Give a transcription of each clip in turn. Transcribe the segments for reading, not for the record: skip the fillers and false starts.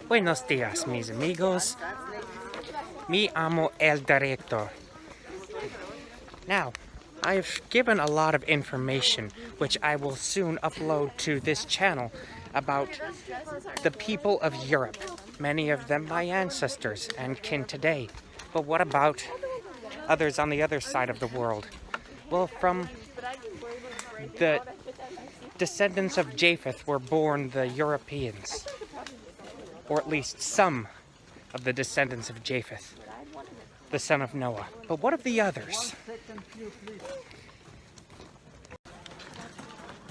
Buenos días, mis amigos. Me amo el director. Now, I've given a lot of information, which I will soon upload to this channel, about the people of Europe, many of them my ancestors and kin today. But what about others on the other side of the world? Well, from the descendants of Japheth were born the Europeans, or at least some of the descendants of Japheth, the son of Noah. But what of the others?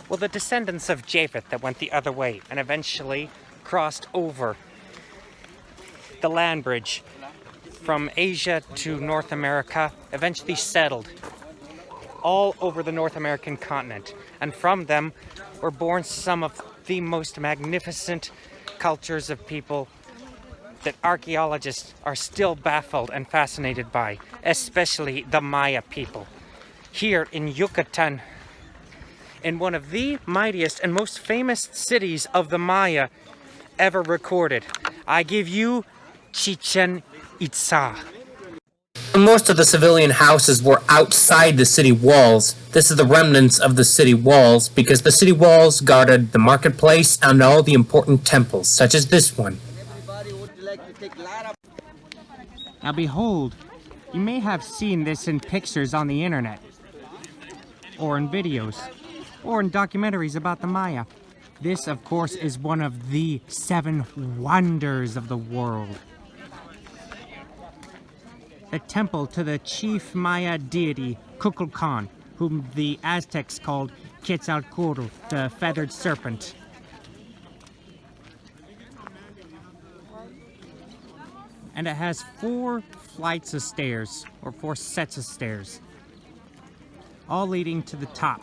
Well, the descendants of Japheth that went the other way and eventually crossed over the land bridge from Asia to North America, eventually settled all over the North American continent. And from them were born some of the most magnificent cultures of people that archaeologists are still baffled and fascinated by, especially the Maya people. Here in Yucatan, in one of the mightiest and most famous cities of the Maya ever recorded, I give you Chichen Itza. Most of the civilian houses were outside the city walls. This is the remnants of the city walls because the city walls guarded the marketplace and all the important temples, such as this one. Now behold, you may have seen this in pictures on the internet, or in videos, or in documentaries about the Maya. This, of course, is one of the 7 wonders of the world. The temple to the chief Maya deity, Kukulkan, whom the Aztecs called Quetzalcoatl, the feathered serpent. And it has 4 flights of stairs, or 4 sets of stairs, all leading to the top.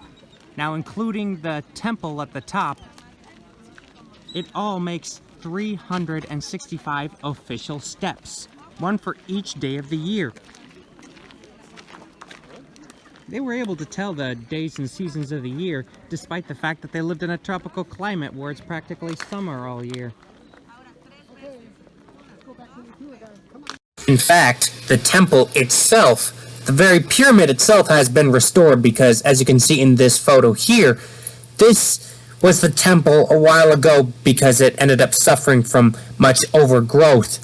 Now, including the temple at the top, it all makes 365 official steps, one for each day of the year. They were able to tell the days and seasons of the year, despite the fact that they lived in a tropical climate where it's practically summer all year. In fact, the temple itself, the very pyramid itself, has been restored because, as you can see in this photo here, this was the temple a while ago because it ended up suffering from much overgrowth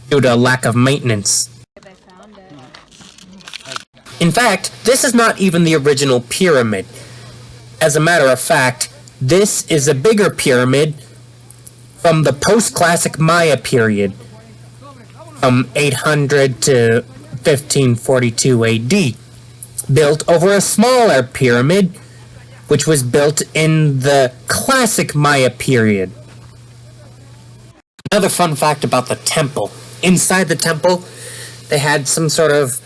due to a lack of maintenance. In fact, this is not even the original pyramid. As a matter of fact, this is a bigger pyramid from the post-classic Maya period, from 800 to 1542 AD, built over a smaller pyramid, which was built in the classic Maya period. Another fun fact about the temple. Inside the temple, they had some sort of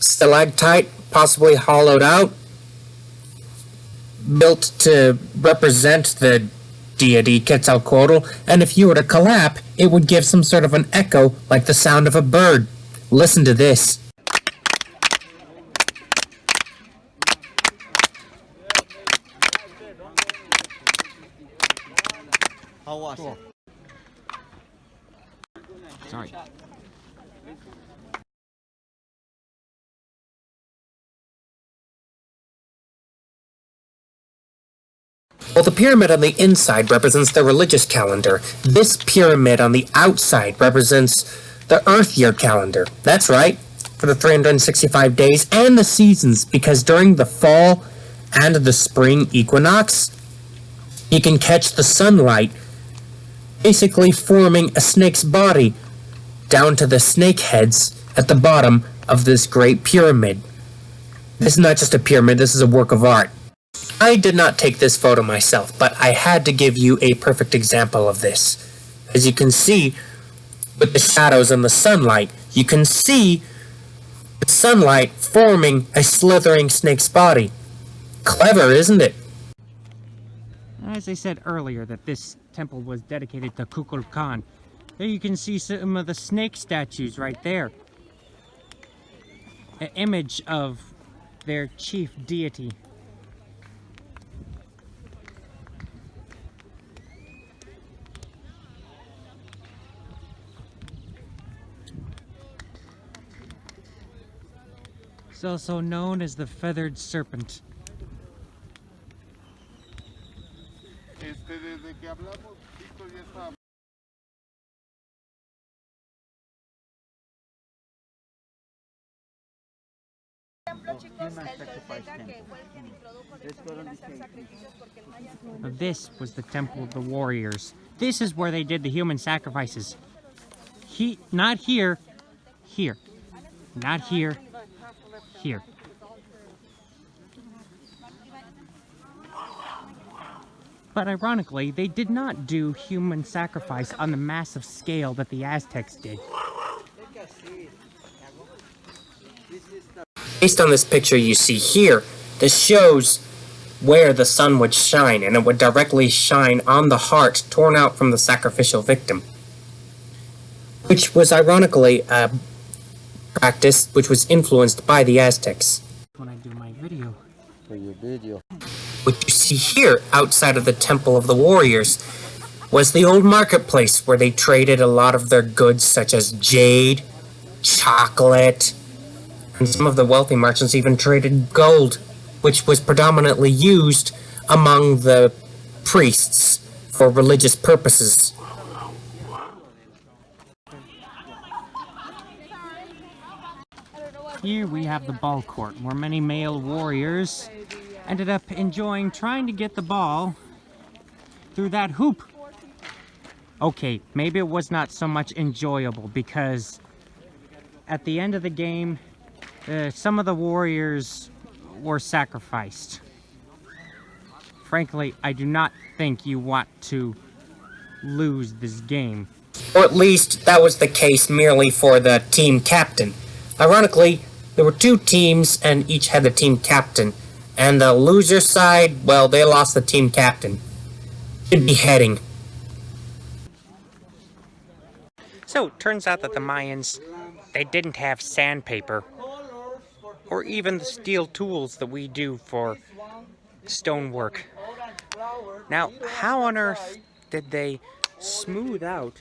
stalactite, possibly hollowed out, built to represent the deity Quetzalcoatl, and if you were to clap, it would give some sort of an echo like the sound of a bird. Listen to this. How was it? Sorry. Well, the pyramid on the inside represents the religious calendar. This pyramid on the outside represents the Earth year calendar. That's right, for the 365 days and the seasons, because during the fall and the spring equinox, you can catch the sunlight basically forming a snake's body down to the snake heads at the bottom of this great pyramid. This is not just a pyramid, this is a work of art. I did not take this photo myself, but I had to give you a perfect example of this. As you can see, with the shadows and the sunlight, you can see the sunlight forming a slithering snake's body. Clever, isn't it? As I said earlier, that this temple was dedicated to Kukulkan. There you can see some of the snake statues right there. An image of their chief deity. It's also known as the feathered serpent. Desde que hablamos, Víctor ya estaba. This was the Temple of the Warriors. This is where they did the human sacrifices. Not here, here. Not here, here. But ironically, they did not do human sacrifice on the massive scale that the Aztecs did. Based on this picture you see here, this shows where the sun would shine, and it would directly shine on the heart torn out from the sacrificial victim. Which was ironically a practice which was influenced by the Aztecs. When I do my video. For your video. What you see here, outside of the Temple of the Warriors, was the old marketplace where they traded a lot of their goods such as jade, chocolate, and some of the wealthy merchants even traded gold, which was predominantly used among the priests for religious purposes. Here we have the ball court, where many male warriors ended up enjoying trying to get the ball through that hoop. Okay, maybe it was not so much enjoyable, because at the end of the game, some of the warriors were sacrificed. Frankly, I do not think you want to lose this game. Or at least that was the case merely for the team captain. Ironically, there were two teams and each had a team captain. And the loser side, well, they lost the team captain. Beheading. So, it turns out that the Mayans, they didn't have sandpaper, or even the steel tools that we do for stonework. Now, how on earth did they smooth out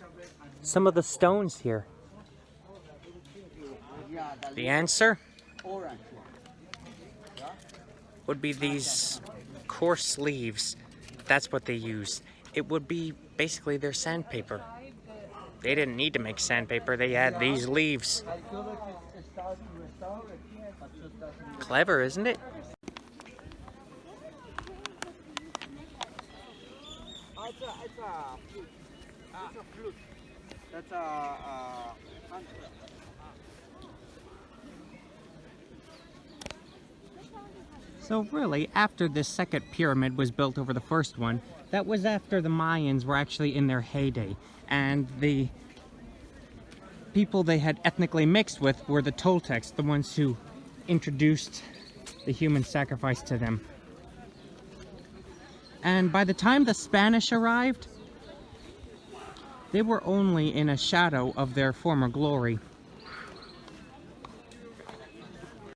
some of the stones here? The answer would be these coarse leaves. That's what they use. It would be basically their sandpaper. They didn't need to make sandpaper, they had these leaves. Clever, isn't it? It's a flute. That's a So really, after this second pyramid was built over the first one, that was after the Mayans were actually in their heyday. And the people they had ethnically mixed with were the Toltecs, the ones who introduced the human sacrifice to them. And by the time the Spanish arrived, they were only in a shadow of their former glory.